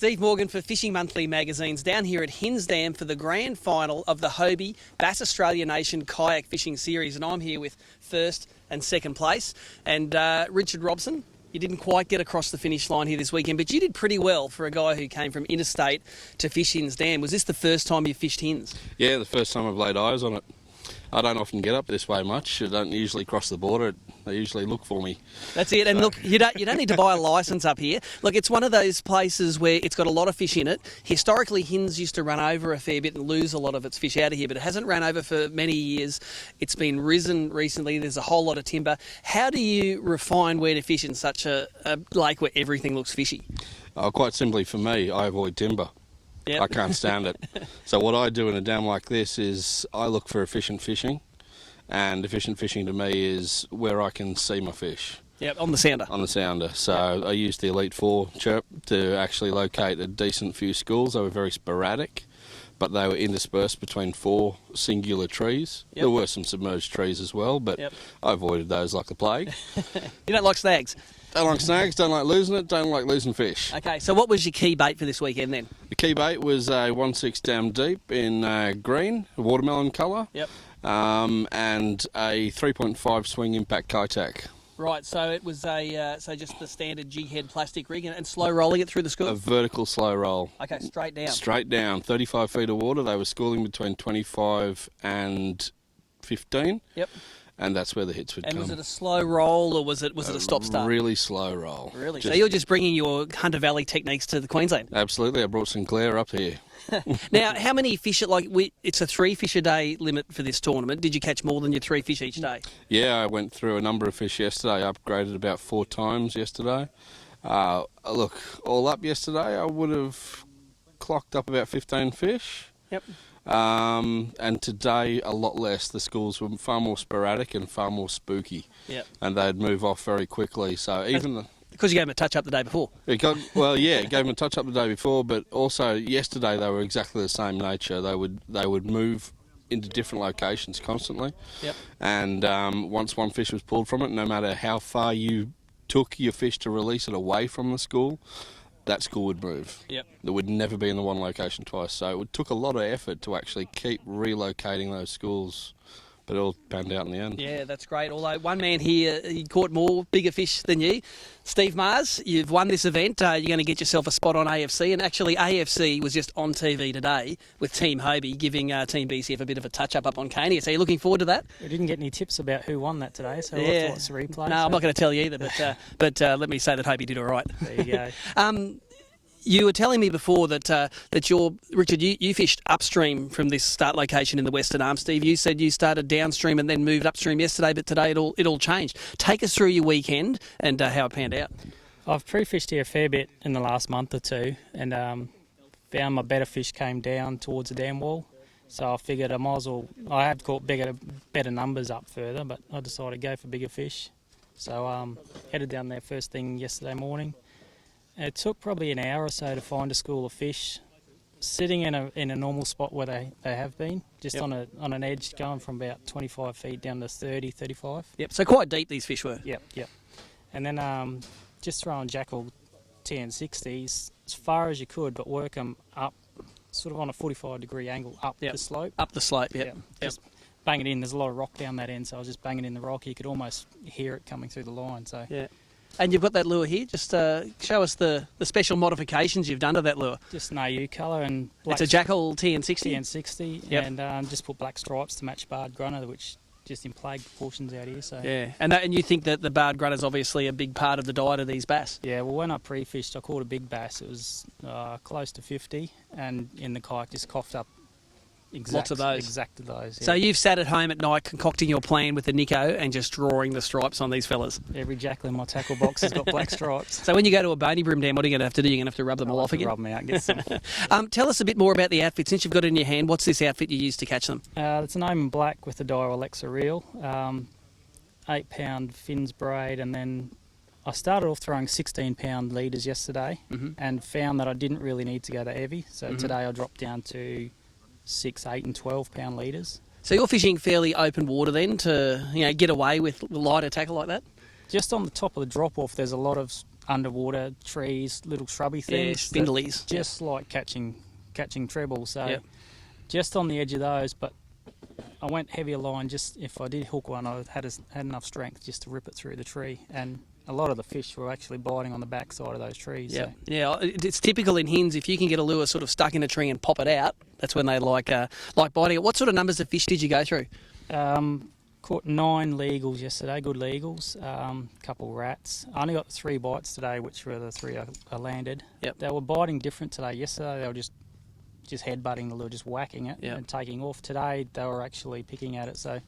Steve Morgan for Fishing Monthly Magazine's down here at Hinze Dam for the grand final of the Hobie Bass Australian Nation Kayak Fishing Series. And I'm here with first and second place. And Richard Robson, you didn't quite get across the finish line here this weekend, but you did pretty well for a guy who came from interstate to fish Hinze Dam. Was this the first time you fished Hinze? Yeah, the first time I've laid eyes on it. I don't often get up this way much. I don't usually cross the border. They usually look for me. That's it. And look, you don't need to buy a licence up here. Look, it's one of those places where it's got a lot of fish in it. Historically, Hinze used to run over a fair bit and lose a lot of its fish out of here, but it hasn't run over for many years. It's been risen recently. There's a whole lot of timber. How do you refine where to fish in such a lake where everything looks fishy? Quite simply for me, I avoid timber. Yep. I can't stand it. So what I do in a dam like this is I look for efficient fishing, and efficient fishing to me is where I can see my fish. Yep, on the sounder. On the sounder. So I used the Elite 4 chirp to actually locate a decent few schools. They were very sporadic, but they were interspersed between 4 singular trees. Yep. There were some submerged trees as well, but Yep. I avoided those like the plague. You don't like snags? Don't like snags, don't like losing it, don't like losing fish. Okay, so what was your key bait for this weekend then? The key bait was a 1/6 dam deep in green, watermelon colour, Yep. and a 3.5 swing impact Kaitak. Right, so it was just the standard G-head plastic rig and slow rolling it through the school? A vertical slow roll. Okay, straight down. Straight down, 35 feet of water. They were schooling between 25 and 15. Yep. And that's where the hits would come. And was it a slow roll or was it a stop-start? Really slow roll. Really? So you're just bringing your Hunter Valley techniques to the Queensland? Absolutely. I brought Sinclair up here. Now, how many fish, it's a 3 fish a day limit for this tournament. Did you catch more than your 3 fish each day? Yeah, I went through a number of fish yesterday. I upgraded about 4 times yesterday. Look, all up yesterday, I would have clocked up about 15 fish. Yep. And today a lot less. The schools were far more sporadic and far more spooky. Yep. And they'd move off very quickly. So even because you gave them a touch up the day before. It gave them a touch up the day before, but also yesterday they were exactly the same nature. They would move into different locations constantly. Yep. And once one fish was pulled from it, no matter how far you took your fish to release it away from the school, that school would move. Yep. It would never be in the one location twice. So it took a lot of effort to actually keep relocating those schools, but it all panned out in the end. Yeah, that's great. Although one man here, he caught more bigger fish than you. Steve Maas, you've won this event. You're going to get yourself a spot on AFC. And actually, AFC was just on TV today with Team Hobie, giving Team BCF a bit of a touch-up up on Caney. So are you looking forward to that? We didn't get any tips about who won that today, so we'll have to watch the replay. No, I'm not going to tell you either, but let me say that Hobie did all right. There you go. You were telling me before that Richard, you fished upstream from this start location in the Western Arm. Steve, you said you started downstream and then moved upstream yesterday, but today it all changed. Take us through your weekend and how it panned out. I've pre-fished here a fair bit in the last month or two, and found my better fish came down towards the dam wall. So I figured I might as well. I have caught better numbers up further, but I decided to go for bigger fish. So headed down there first thing yesterday morning. It took probably an hour or so to find a school of fish sitting in a normal spot where they have been, just on an edge going from about 25 feet down to 30, 35. Yep, so quite deep these fish were. Yep. And then just throwing jackal TN60s as far as you could, but work them up sort of on a 45-degree angle up the slope. Up the slope, yep. Just bang it in. There's a lot of rock down that end, so I was just banging in the rock. You could almost hear it coming through the line. So yeah. And you've got that lure here. Just show us the special modifications you've done to that lure. Just an AU colour and black. It's a Jackal TN60. TN60, and just put black stripes to match barred grunner, which just in plague proportions out here. So yeah, and you think that the barred grunner is obviously a big part of the diet of these bass. Yeah, well, when I pre-fished, I caught a big bass. It was close to 50, and in the kayak just coughed up. Lots of those. Exact those. Yeah. So you've sat at home at night concocting your plan with the Nico and just drawing the stripes on these fellas. Every jackal in my tackle box has got black stripes. So when you go to a bony brim dam, what are you going to have to do? You're going to have to rub them all off again? Rub them out and get some. Tell us a bit more about the outfit. Since you've got it in your hand, what's this outfit you use to catch them? It's an Omen Black with the Dyer Alexa reel, 8-pound fins braid, and then I started off throwing 16-pound leaders yesterday and found that I didn't really need to go that heavy. So today I dropped down to 6, 8 and 12-pound leaders. So you're fishing fairly open water then to get away with lighter tackle like that? Just on the top of the drop-off, there's a lot of underwater trees, little shrubby Yeah, things. spindlies. Just like catching treble. So Yep. just on the edge of those, but I went heavier line. Just if I did hook one, I had enough strength just to rip it through the tree. And a lot of the fish were actually biting on the backside of those trees. Yeah, So. yeah. It's typical in Hinze. If you can get a lure sort of stuck in a tree and pop it out, that's when they like biting it. What sort of numbers of fish did you go through? Caught 9 legals yesterday, good legals. Couple rats. I only got 3 bites today, which were the 3 I landed. Yep. They were biting different today. Yesterday they were just headbutting the lure, just whacking it and taking off. Today they were actually picking at it, so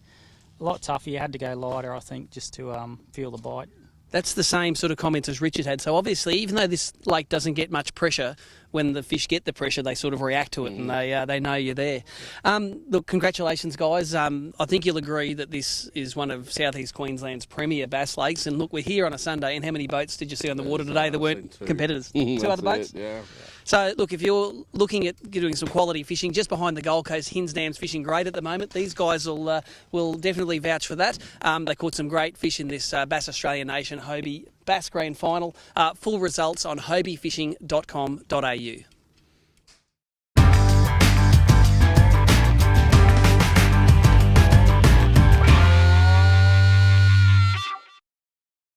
a lot tougher. You had to go lighter, I think, just to feel the bite. That's the same sort of comments as Richard had. So obviously, even though this lake doesn't get much pressure, when the fish get the pressure, they sort of react to it and they know you're there. Look, congratulations, guys. I think you'll agree that this is one of Southeast Queensland's premier bass lakes. And look, we're here on a Sunday, and how many boats did you see on the water today that weren't competitors? 2 other boats? Yeah. So, look, if you're looking at doing some quality fishing just behind the Gold Coast, Hinze Dam's fishing great at the moment. These guys will definitely vouch for that. They caught some great fish in this Bass Australian Nation Hobie Bass Grand Final. Full results on hobiefishing.com.au.